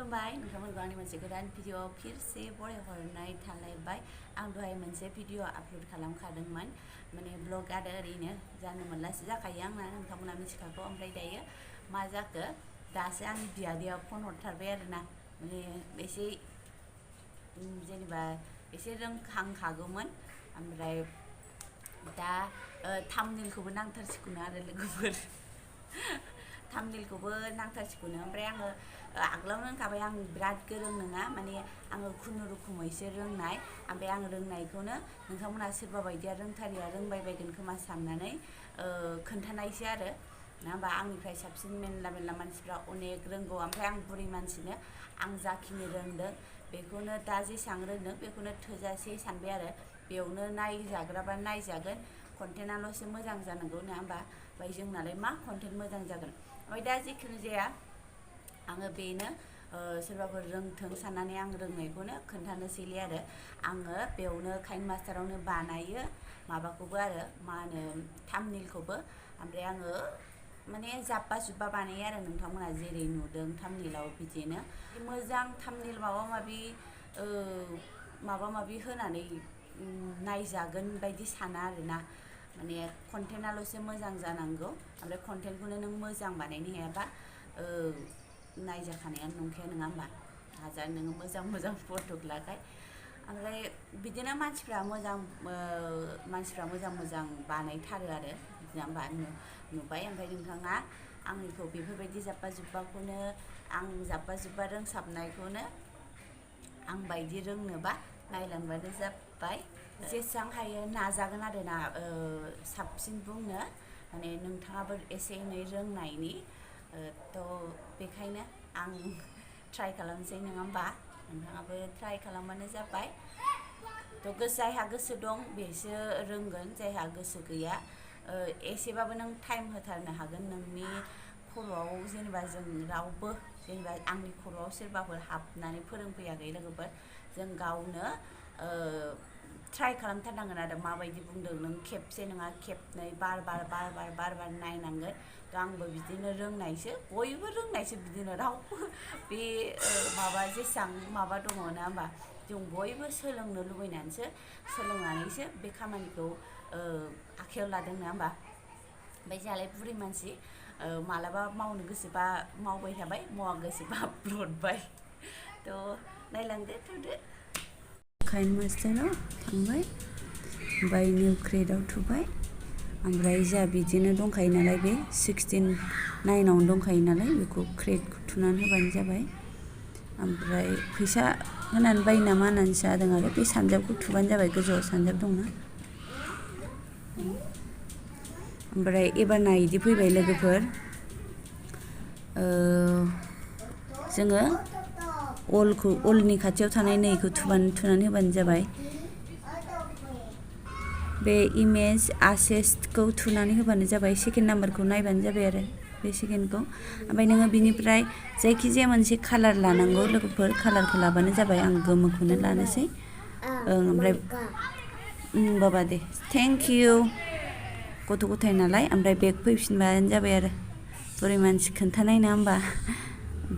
खुलुमबाय नोंथांमोनखौ आंनि मोनसे गोदान भिडिअ फिरसे बरायहरनाय थालायबाय आं दहाय मोनसे भिडिअ आपल'ड खालामखादोंमोन माने ब्लग आरो ओरैनो जानो मोनलासो जाखायो आंना नोंथांमोना मिथिखागौ ओमफ्राय दायो मा जाखो दासो आंनि बियादैया फन हरथारबाय आरोना माने एसे जेनेबा एसे रोंखांखागौमोन ओमफ्राय दा थाम्बनेलखौबो नांथारसिगौनो आरो लोगोफोर थाम्बनेलखौबो नांथारसिगौनो ओमफ्राय आङो आगोलावनो होनखाबाय आं बिराद गोरों नङा माने आङो खुनुरुखुमैसो रोंनाय ओमफ्राय आं रोंनायखौनो नोंथांमोना सोरबा बायदिया रोंथारिया रोंबाय बायगोन खोमा साननानै खोन्थानायसो आरो ना होमबा आंनिफ्राय साबसिन मेरला मानसिफ्रा अनेक रोंगौ ओमफ्राय आं बुरि मानसिनो आं जाखिनि रोंदों बेखौनो दा जेसेबां रोंदों बेखौनो थोजासे सानबाय आरो बेयावनो नायजाग्राबा नायजागोन कन्टेन्टआल'सो मोजां जानांगौ नङा होमबा ओमफ्राय जोंनालाय मा कन्टेन्ट मोजां जागोन ओमफ्राय दा जिखुनु जाया आङो बेनो सोरबाफोर रोंथों साननानै आं रोंनायखौनो खोन्थानोसैलै आरो आङो बेयावनो काइन मास्टारावनो बानायो माबाखौबो आरो मा होनो थाम्बनेलखौबो ओमफ्राय आङो माने जाब्बा जुब्बा बानायो आरो नोंथांमोना जेरै नुदों थाम्बनेलाव बिदिनो मोजां थाम्बनेल माबा माबि होनानै नायजागोन बायदि साना आरोना माने कन्टेन्टआल'सो मोजां जानांगौ ओमफ्राय कन्टेन्टखौनो नों मोजां बानायनो हायाबा नायजाखानायानो नंखाया नङा होमबा हाजार नोङो मोजां फट' लाखाय ओमफ्राय बिदिनो मानसिफ्रा मोजां बानायथारो आरो बिदिनो होमबा नुबाय ओमफ्राय नोंथाङा आंनिखौ बेफोरबायदि जाब्बा जुब्बाखौनो आं जाब्बा जुब्बा रोंसाबनायखौनो आं बायदि रोंनोबा नायलांबानो जाबाय जेसेबां हायो नाजागोन आरोना साबसिन बुंनो माने नोंथाङाबो एसे एनै रोंनायनि थ' बेखायनो आं ट्राइ खालामसै नङा होमबा नोंथाङाबो ट्राइ खालामबानो जाबाय थ' जायहा गोसो दं बेसो रोंगोन जायहा गोसो गैया एसेबाबो नों टाइम होथारनो हागोन नोंनि खर'आव जेनेबा जों रावबो जेनेबा आंनि खर'आव सोरबाफोर हाबनानै फोरोंफैयाखै लोगोफोर जों गावनो ट्राइ खालामथारनांगोन आरो माबायदि बुंदों नों खेबसे नङा खेबनै बार बार नायनांगोन थ' आंबो बिदिनो रोंनायसो बयबो रोंनायसो बिदिनो रावबो बे माबा जेसेबां माबा दङ ना होमबा जों बयबो सोलोंनो लुबैनानैसो सोलोंनानैसो बे खामानिखौ आखायाव लादों नङा होमबा ओमफ्राय जोंहालाय बुरि मानसि मालाबा मावनो गोसोबा मावबाय थाबाय मावा गोसोबा ब्लदबाय थ' नायलांदो थुदो काइन मास्टाराव थांबाय ओमफ्राय निउ क्रिएटआव थुबाय ओमफ्राय जोंहा बिदिनो दंखायो नालाय बे 16:9 दंखायो नालाय बेखौ क्रिएटखौ थुनानै होबानो जाबाय ओमफ्राय फैसा होनानै बायो नामा होननानै जादों आरो बे सानजाबखौ थुबानो जाबाय गोजौआव सानजाब दंना ओमफ्राय एबारना इदि फैबाय लोगोफोर जोङो अलनि खाथियाव थानाय नैखौ थुनानै होबानो जाबाय बे इमेज आसेस्टखौ थुनानै होबानो जाबाय सेकेन्ड नाम्बारखौ नायबानो जाबाय आरो बे सेकेन्डखौ ओमफ्राय नोङो बिनिफ्राय जायखिजाया मोनसे कालार लानांगौ लोगोफोर कालारखौ लाबानो जाबाय आं गोमोखौनो लानोसै ओमफ्राय बाबा दे थेंक इउ गथ' गथाय नालाय ओमफ्राय बेग फैफिनबानो जाबाय आरो बुरै मानसि खोन्थानाय नङा होमबा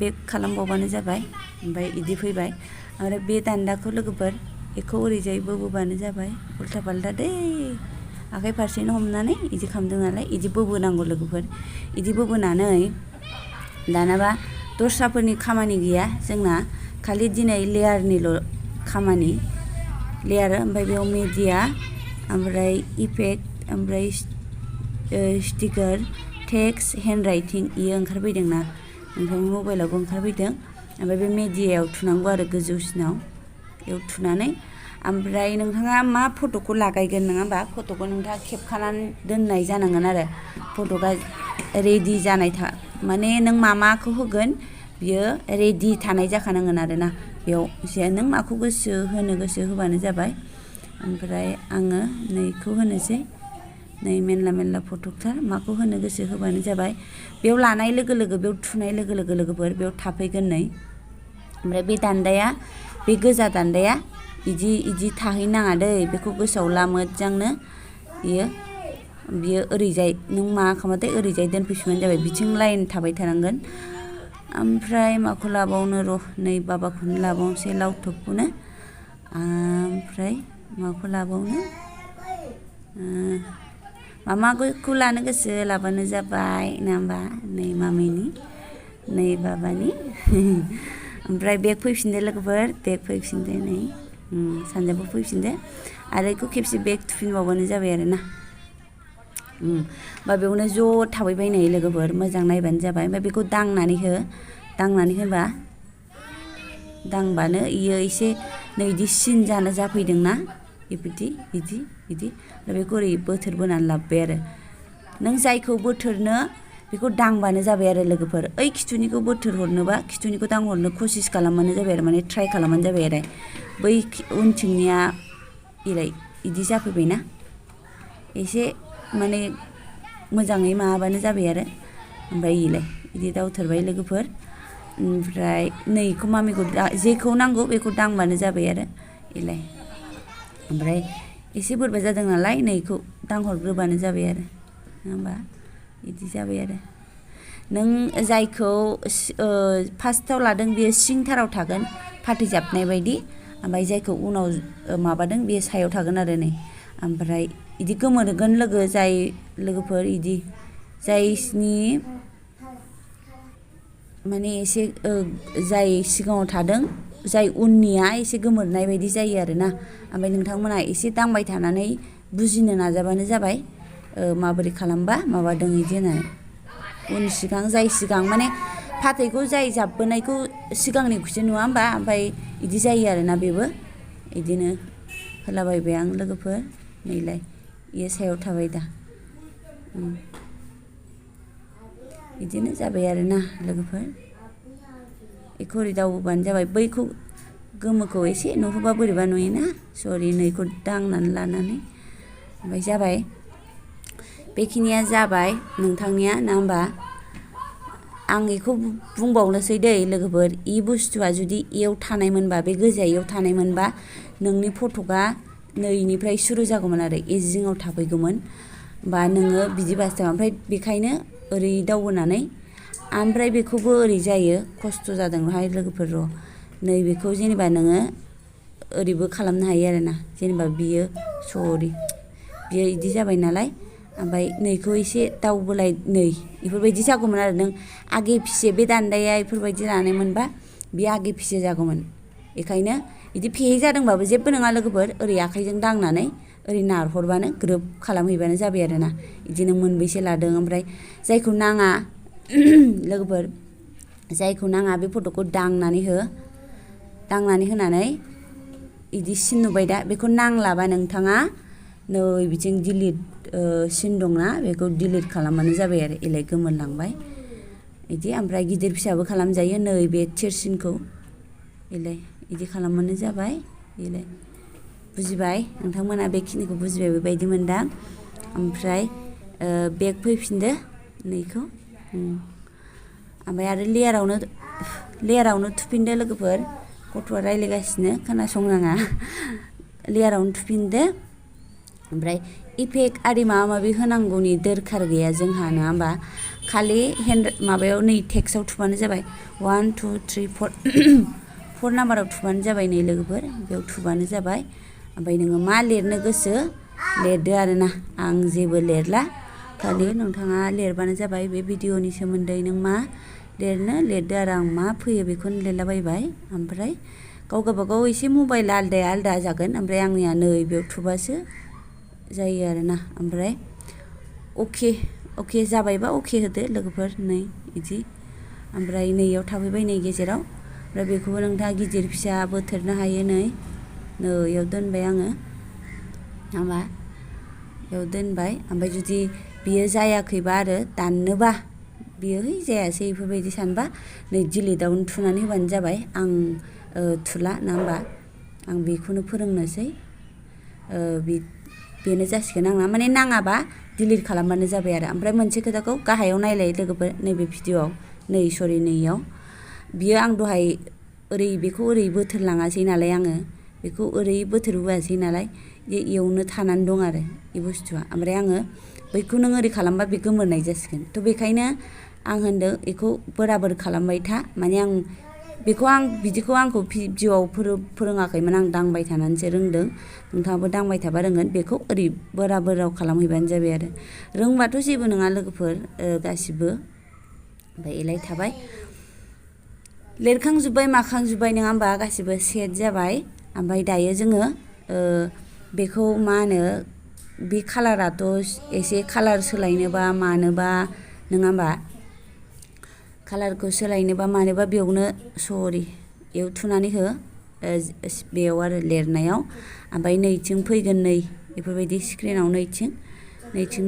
बेग खालामबावबानो जाबाय ओमफ्राय इदि फैबाय ओमफ्राय बे दान्दाखौ लोगोफोर बेखौ ओरैजाय बोबानो जाबाय उल्था पाल्टा दै आखाइ फारसेनो हमनानै इदि खालामदों नालाय इदि बोबोनांगौ लोगोफोर इदि बोबोनानै दानाबा दस्राफोरनि खामानि गैया जोंना खालि दिनै लेयारनिल' खामानि लेयार ओमफ्राय बेयाव मिडिया ओमफ्राय इफेक्ट ओमफ्राय स्टिकार टेक्स्ट हेन्ड राइटिं इयो ओंखारफैदोंना नोंथांनि मबाइलावबो ओंखारफैदों ओमफ्राय बे मिडियायाव थुनांगौ आरो गोजौसिनाव बेयाव थुनानै ओमफ्राय नोंथाङा मा फट'खौ लागायगोन नङा होमबा फट'खौ नोंथाङा खेबखानानै दोननाय जानांगोन आरो फट'आ रेडि जानाय माने नों माखौ होगोन बियो रेडि थानाय जाखानांगोन आरोना बेयाव नों माखौ गोसो होबानो जाबाय ओमफ्राय आङो नैखौ होनोसै नै मेरला फट'थार माखौ होनो गोसो होबानो जाबाय बेयाव लानाय लोगो बेयाव थुनाय लोगो लोगोफोर बेयाव थाफैगोन नै ओमफ्राय बे दान्दाया बे गोजा दान्दाया इदि थाहैनाङा दै बेखौ गोसोआव ला मोजांनो बियो ओरैजाय नों मा खालामबाथाय ओरैजाय दोनफैफिनबानो जाबाय बिथिं लाइन थाबाय थानांगोन ओमफ्राय माखौ लाबावनो र' नै बाबाखौनो लाबावनोसै लावथबखौनो ओमफ्राय माखौ लाबावनो माखौ लानो गोसो लाबानो जाबाय नङा होमबा नै मामिनि नै बाबानि ओमफ्राय बेग फैफिनदो लोगोफोर बेग फैफिनदो नै सानजाबो फैफिनदो आरो बेखौ खेबसे बेग थुफिनबावबानो जाबाय आरो ना बा बेयावनो ज' थाबायबायनो लोगोफोर मोजां नायबानो जाबाय ओमफ्राय बेखौ दांनानै होबा दांबानो इयो एसे नै इदि सिन जाफैदोंना इदि ओमफ्राय बेखौ ओरै बोथोर बोनानै लाबोबाय आरो नों जायखौ बोथोरनो बेखौ दांबानो जाबाय आरो लोगोफोर ओइ खिथुनिखौ बोथोर हरनोबा खिथुनिखौ दांहरनो कसिस खालामबानो जाबाय आरो माने ट्राइ खालामबानो जाबाय आरो बै उनथिंनिया इदि जाफैबायना एसे माने मोजाङै माबाबानो जाबाय आरो ओमफ्राय इदि दावथारबाय लोगोफोर ओमफ्राय नैखौ मामिखौ जेखौ नांगौ बेखौ दांबानो जाबाय आरो ओमफ्राय एसे बोरैबा जादों नालाय नैखौ दांहरग्रोबानो जाबाय आरो नङा होमबा इदि जाबाय आरो नों जायखौ फार्स्टआव लादों बेयो सिंथाराव थागोन फाथैजाबनाय बायदि ओमफ्राय जायखौ उनाव माबादों बेयो सायाव थागोन आरो नै ओमफ्राय इदि गोमोरगोन लोगोफोर इदि जायनि माने एसे जाय सिगाङाव थादों जाय उननिया एसे गोमोरनाय बायदि जायो आरोना ओमफ्राय नोंथांमोना एसे दांबाय थानानै बुजिनो नाजाबानो जाबाय माबोरै खालामबा माबादों इदि होननानै उन सिगां जाय सिगां माने फाथैखौ जाय जाबबोनायखौ सिगांनिखौसो नुवा होमबा ओमफ्राय इदि जायो आरोना बेबो इदिनो होलाबायबाय आं लोगोफोर नैलाय इयो सायाव थाबाय दा इदिनो जाबाय आरोना लोगोफोर बेखौ ओरै दावबोबानो जाबाय बैखौ गोमोखौ एसे नुहोबा बोरैबा नुयोना सरि नैखौ दांनानै लानानै ओमफ्राय जाबाय बेखिनिया जाबाय नोंथांनिया ना होमबा आं बेखौ बुंबावनोसै दै लोगोफोर बुस्थुआ जुदि इयाव थानायमोनबा बे गोजाया इयाव थानायमोनबा नोंनि फटकआ नैनिफ्राय सुरु जागौमोन आरो जिङाव थाफैगौमोन बा नोङो बिदि बासदों ओमफ्राय बेखायनो ओरै दावबोनानै ओमफ्राय बेखौबो ओरै जायो खस्थ' जादोंहाय लोगोफोर र' नैबेखौ जेनेबा नोङो ओरैबो खालामनो हायो आरोना जेनेबा बियो इदि जाबाय नालाय ओमफ्राय नैखौ एसे दावबोलाय नै बेफोरबायदि जागौमोन आरो नों आगे फिसे बे दान्दाया बेफोरबायदि लानायमोनबा बे आगे फिसे जागौमोन बेखायनो बिदि फेहे जादोंबाबो जेबो नङा लोगोफोर ओरै आखाइजों दांनानै ओरै नारहरबानो ग्रोब खालामहैबानो जाबाय आरोना बिदिनो मोनबैसे लादों ओमफ्राय जायखौ नाङा लोगोफोर जायखौ नाङा बे फट'खौ दांनानै होनानै बिदि सिन नुबाय दा बेखौ नांलाबा नोंथाङा नै बिथिं डिलिट सिन दंना बेखौ डिलिट खालामबानो जाबाय आरो इलाय गोमोरलांबाय बिदि ओमफ्राय गिदिर फिसाबो खालामजायो नै बे थिरसिनखौ बिदि खालामबानो जाबाय इलाय बुजिबाय नोंथांमोना बेखिनिखौ बुजिबाय बेबायदि मोनदां ओमफ्राय बेग फैफिनदो नैखौ ओमफ्राय आरो लेयारावनो थुफिनदो लोगोफोर गथ'आ रायज्लायगासिनो खोनासंनाङा लेयारावनो थुफिनदो ओमफ्राय इफेक्ट आरि माबा माबि होनांगौनि दरखार गैया जोंहा नङा होमबा खालि माबायाव नै टेक्स्टआव थुबानो जाबाय 1 2 3 4 नाम्बाराव थुबानो जाबाय नै लोगोफोर बेयाव थुबानो जाबाय ओमफ्राय नोङो मा लिरनो गोसो लिरदो आरोना आं जेबो लिरला खालि नोंथाङा लिरबानो जाबाय बे भिडिअनि सोमोन्दै नों मा लिरदो आरो आं मा फैयो बेखौनो लिरलाबायबाय ओमफ्राय गाव गावबागाव एसे मबाइल आलदा जागोन ओमफ्राय आंनिया नै बेयाव थुबासो जायो आरोना ओमफ्राय अके जाबायबा अके होदो लोगोफोर नै बिदि ओमफ्राय नैयाव थाफैबाय नै गेजेराव ओमफ्राय बेखौबो नोंथाङा गिदिर फिसा बोथोरनो हायो नैयाव दोनबाय आङो होमबा बेयाव दोनबाय ओमफ्राय जुदि बियो जायाखैबा आरो दाननोबा बियो जायासै बेफोरबायदि सानबा नै डिलिटआवनो थुनानै होबानो जाबाय आं थुला ना होमबा आं बेखौनो फोरोंनोसै बेनो जासिगोन आंना माने नाङाबा डिलिट खालामबानो जाबाय आरो ओमफ्राय मोनसे खोथाखौ गाहायाव नायलाय लोगोफोर नैबे भिडिअआव नैयाव बियो आं दहाय बेखौ ओरै बोथोर लाङासै नालाय आङो बेखौ ओरै बोथोर बोआसै नालाय इयावनो थानानै दं आरो बे बुस्थुआ ओमफ्राय आङो बैखौ नों ओरै खालामबा बे गोमोरनाय जासिगोन थ' बेखायनो आं होनदों बेखौ बराबर खालामबाय था माने आं बेखौ बिदिखौ आंखौ भिडिअ'आव फोरोङाखैमोन आं दांबाय थानानैसो रोंदों नोंथाङाबो दांबाय थाबा रोंगोन बेखौ ओरै बराबराव खालामहैबानो जाबाय आरो रोंबाथ' जेबो नङा लोगोफोर गासिबो ओमफ्राय एलाय थाबाय लिरखांजोब्बाय माखांजोब्बाय नङा होमबा गासिबो सेट जाबाय ओमफ्राय दायो जोङो बेखौ मा होनो बे कालाराथ' एसे कालार सोलायनोबा मानोबा नङा होमबा कालारखौ सोलायनोबा मानोबा बेयावनो बेयाव थुनानै हो बेयाव आरो लिरनायाव ओमफ्राय नैथिं फैगोन नै बेफोरबायदि स्क्रिनाव नैथिं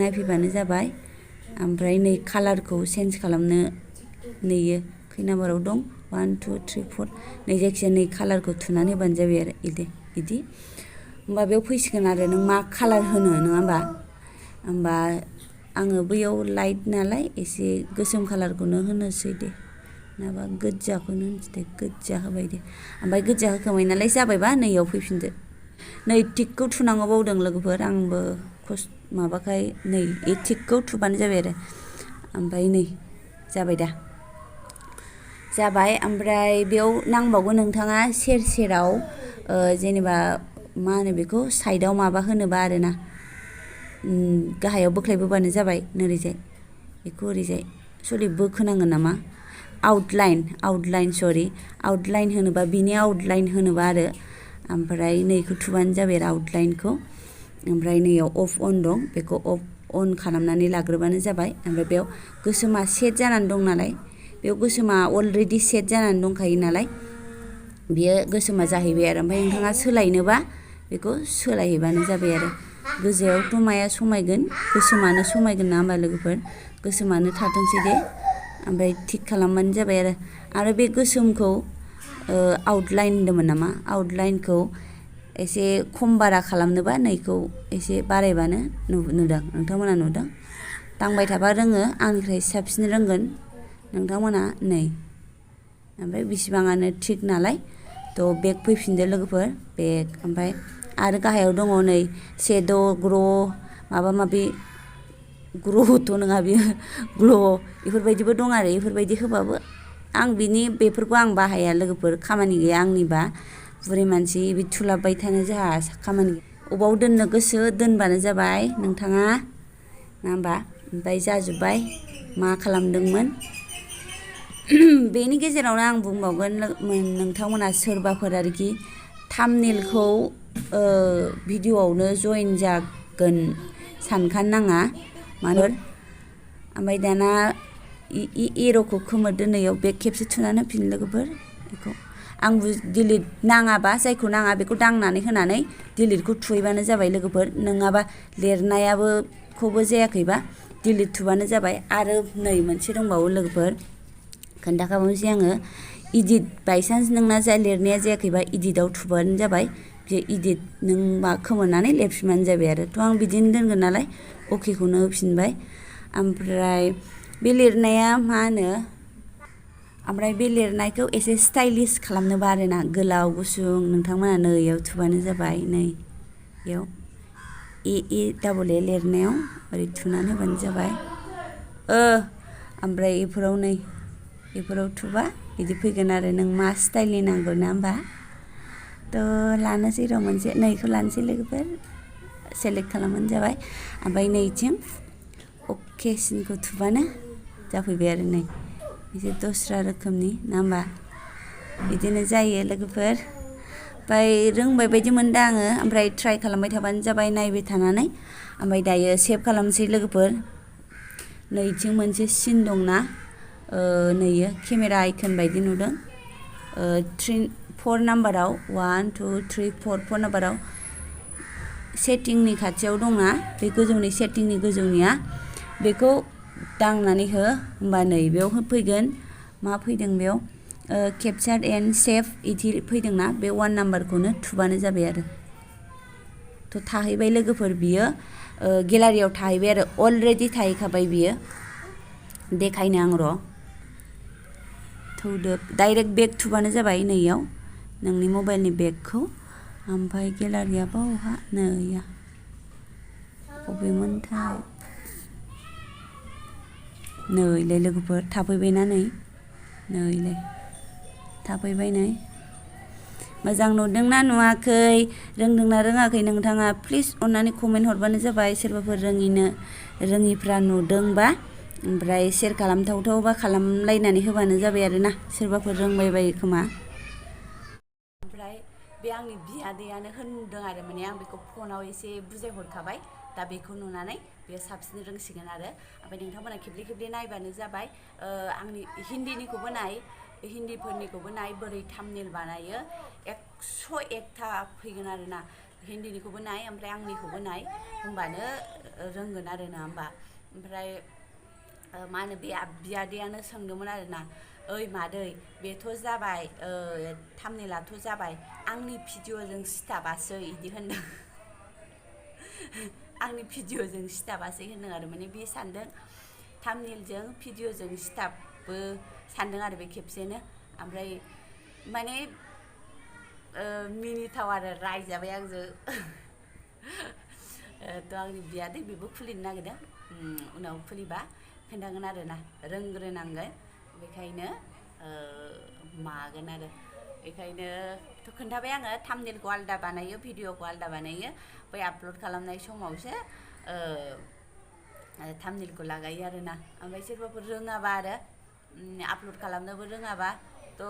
नायफैबानो जाबाय ओमफ्राय नै कालारखौ चेन्ज खालामनो नैयो खै नाम्बाराव दं 1 2 3 4 नै जायखिजाया नै कालारखौ थुनानै होबानो जाबाय आरो बिदि होमबा बेयाव फैसिगोन आरो नों मा कालार होनो नङा होमबा आङो बैयाव लाइट नालाय एसे गोसोम कालारखौनो होनोसै दे नङाबा गोज्जाखौनो होनसै दे गोज्जा होबाय दे ओमफ्राय गोज्जा होखांबाय नालाय जाबायबा नैयाव फैफिनदो नै टिकखौ थुनांगौ बावदों लोगोफोर आंबो माबाखाय नै ए टिकखौ थुबानो जाबाय आरो ओमफ्राय नै जाबाय दा जाबाय ओमफ्राय बेयाव नांबावगोन नोंथाङा सेराव जेनेबा मा होनो बेखौ साइडआव माबा होनोबा आरोना गाहायाव बोख्लायबोबानो जाबाय नोरैजाय बेखौ ओरैजाय बोखोनांगोन नामा आउटलाइन होनोबा बिनि आउटलाइन होनोबा आरो ओमफ्राय नैखौ थुबानो जाबाय आरो आउटलाइनखौ ओमफ्राय नैयाव अफ अन दं बेखौ अफ अन खालामनानै लाग्रोबानो जाबाय ओमफ्राय बेयाव गोसोमा सेट जानानै दं नालाय बेयाव गोसोमा अलरेडि सेट जानानै दंखायो नालाय बियो गोसोमा जाहैबाय आरो ओमफ्राय नोंथाङा सोलायनोबा बेखौ सोलायहैबानो जाबाय आरो गोजायावथ' माया समायगोन गोसोमानो समायगोन ना होमबा लोगोफोर गोसोमानो थाथोंसै दे ओमफ्राय थिक खालामबानो जाबाय आरो बे गोसोमखौ आउटलाइन होन्दोंमोन नामा आउटलाइनखौ एसे खम बारा खालामनोबा नैखौ एसे बारायबानो नुदों नोंथांमोना नुदों दांबाय थाबा रोङो आंनिफ्राय साबसिन रोंगोन नोंथांमोना नै ओमफ्राय बिसिबाङानो थिक नालाय थ' बेक फैफिनदो लोगोफोर बेक ओमफ्राय आरो गाहायाव दङ नै शेद' ग्र' माबा माबि ग्र'थ' नङा बियो ग्ल' बेफोरबायदिबो दं आरो बेफोरबायदि होबाबो आं बेफोरखौ आं बाहाया लोगोफोर खामानि गैया आंनिबा बुरै मानसि बे थुलाबबाय थानो जोंहा खामानि अबाव दोननो गोसो दोनबानो जाबाय नोंथाङा ना होमबा ओमफ्राय जाजोब्बाय मा खालामदोंमोन बेनि गेजेरावनो आं बुंबावगोन नोंथांमोना सोरबाफोर आरोखि थाम्बनेलखौ भिडिअ'आवनो जइन जागोन सानखानो नाङा मानो ओमफ्राय दाना एर'खौ खोमोरदो नैयाव बेक खेबसे थुनानै होफिन लोगोफोर बेखौ आं डिलिट नाङाबा जायखौ नाङा बेखौ दांनानै होनानै डिलिटखौ थुहैबानो जाबाय लोगोफोर नङाबा लिरनायाबोखौबो जायाखैबा डिलिट थुबानो जाबाय आरो नै मोनसे दंबावो लोगोफोर खोन्थाखाबावनोसै आङो इडिट बायसान्स नोंना लिरनाया जायाखैबा इडिटआव थुबानो जाबाय बे इडिट नों खोमोरनानै लिरफिनबानो जाबाय आरो थ' आं बिदिनो दोनगोन नालाय अकेखौनो होफिनबाय ओमफ्राय बे लिरनाया मा होनो ओमफ्राय बे लिरनायखौ एसे स्टाइलिश खालामनोबा आरोना गोलाव गुसुं नोंथांमोना नै इयाव थुबानो जाबाय नै इयाव डाबल ए लिरनायाव ओरै थुनानै होबानो जाबाय ओमफ्राय बेफोराव थुबा बिदि फैगोन आरो नों मा स्टाइलनि नांगौ ना होमबा थ' लानोसै र' मोनसे नैखौ लानोसै लोगोफोर सेलेक्ट खालामबानो जाबाय ओमफ्राय नैथिं अके सिनखौ थुबानो जाफैबाय आरो नै एसे दस्रा रोखोमनि ना होमबा बिदिनो जायो लोगोफोर ओमफ्राय रोंबाय बायदि मोनदों आङो ओमफ्राय ट्राइ खालामबाय थाबानो जाबाय नायबाय थानानै ओमफ्राय दायो सेभ खालामसै लोगोफोर नैथिं मोनसे सिन दंना नैयो केमेरा आइकन बायदि नुदों 4 नाम्बाराव 1 2 3 4 नाम्बाराव सेटिंनि खाथियाव दंना बे गोजौनि सेटिंनि गोजौनिया बेखौ दांनानै हो होमबा नै बेयाव फैगोन मा फैदों बेयाव केपचार एन्ड सेभ इदि फैदोंना बे 1 नाम्बारखौनो थुबानो जाबाय आरो थ' थाहैबाय लोगोफोर बियो गेलारियाव थाहैबाय आरो अलरेडि थाहैखाबाय बियो देखायनो आं र' थौदो डाइरेक्ट बेक थुबानो जाबाय नैयाव नोंनि मबाइलनि बेकखौ ओमफ्राय गेलारिया बावहा नैया बबेमोनथाय नैलाय लोगोफोर थाफैबायना नैलाय थाफैबाय नै मोजां नुदोंना नुवाखै रोंदोंना रोङाखै नोंथाङा प्लिज अननानै कमेन्ट हरबानो जाबाय सोरबाफोर रोङिफ्रा नुदोंबा ओमफ्राय शेयार खालामथावथावबा खालामलायनानै होबानो जाबाय आरोना सोरबाफोर रोंबाय बायो खोमा ओमफ्राय बे आंनि बियादैयानो होनदों आरो माने आं बेखौ फनाव एसे बुजायहरखाबाय दा बेखौ नुनानै बेयो साबसिन रोंसिगोन आरो ओमफ्राय नोंथांमोना खेबले नायबानो जाबाय आंनि हिन्दीनिखौबो हिन्दीफोरनिखौबो नाय बोरै थाम्बनेल बानायो 101था फैगोन आरोना हिन्दीनिखौबो नाय ओमफ्राय आंनिखौबो नाय होमबानो रोंगोन आरोना होमबा ओमफ्राय मा होनो बे बियादैयानो सोंदोंमोन आरोना ओइ मादै बेथ' जाबाय थाम्बनेलाथ' जाबाय आंनि भिडिअ'जों सिथाबासै इदि होनदों आंनि भिडिअ'जों सिथाबासै होनदों आरो माने बे सानदों थाम्बनेलजों भिडिअ'जों सिथाबो सानदों आरो बे खेबसेनो ओमफ्राय माने मिनिथाव आरो रायजाबाय आंजों थ' आंनि बियादै बेबो खुलिनो नागिरदों उनाव खुलिबा खोन्थागोन आरोना रोंग्रोनांगोन बेखायनो मागोन आरो बेखायनोथ' खोन्थाबाय आङो थाम्बनेलखौ आलादा बानायो भिडिअ'खौ आलादा बानायो बै आपल'ड खालामनाय समावसो थाम्बनेलखौ लागायो आरोना ओमफ्राय सोरबाफोर रोङाबा आरो आपल'ड खालामनोबो रोङाबा थ'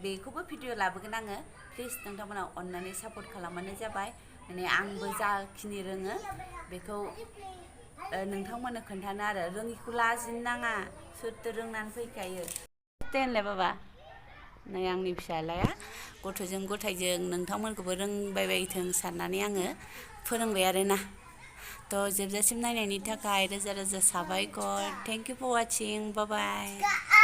बेखौबो भिडिअ' लाबोगोन आङो प्लिज नोंथांमोना अननानै सापर्ट खालामबानो जाबाय माने आंबो जाखिनि रोङो बेखौ नोंथांमोननो खोन्थानो आरो रोङिखौ लाजिनो नाङा सोरथो रोंनानै फैखायो होनलाय बाबा नै आंनि फिसालाया गथ'जों गथायजों नोंथांमोनखौबो रोंबाय बायथों साननानै आङो फोरोंबाय आरोना थ' जोबजासिम नायनायनि थाखाय रोजा रोजा साबायखर thank you for watching bye bye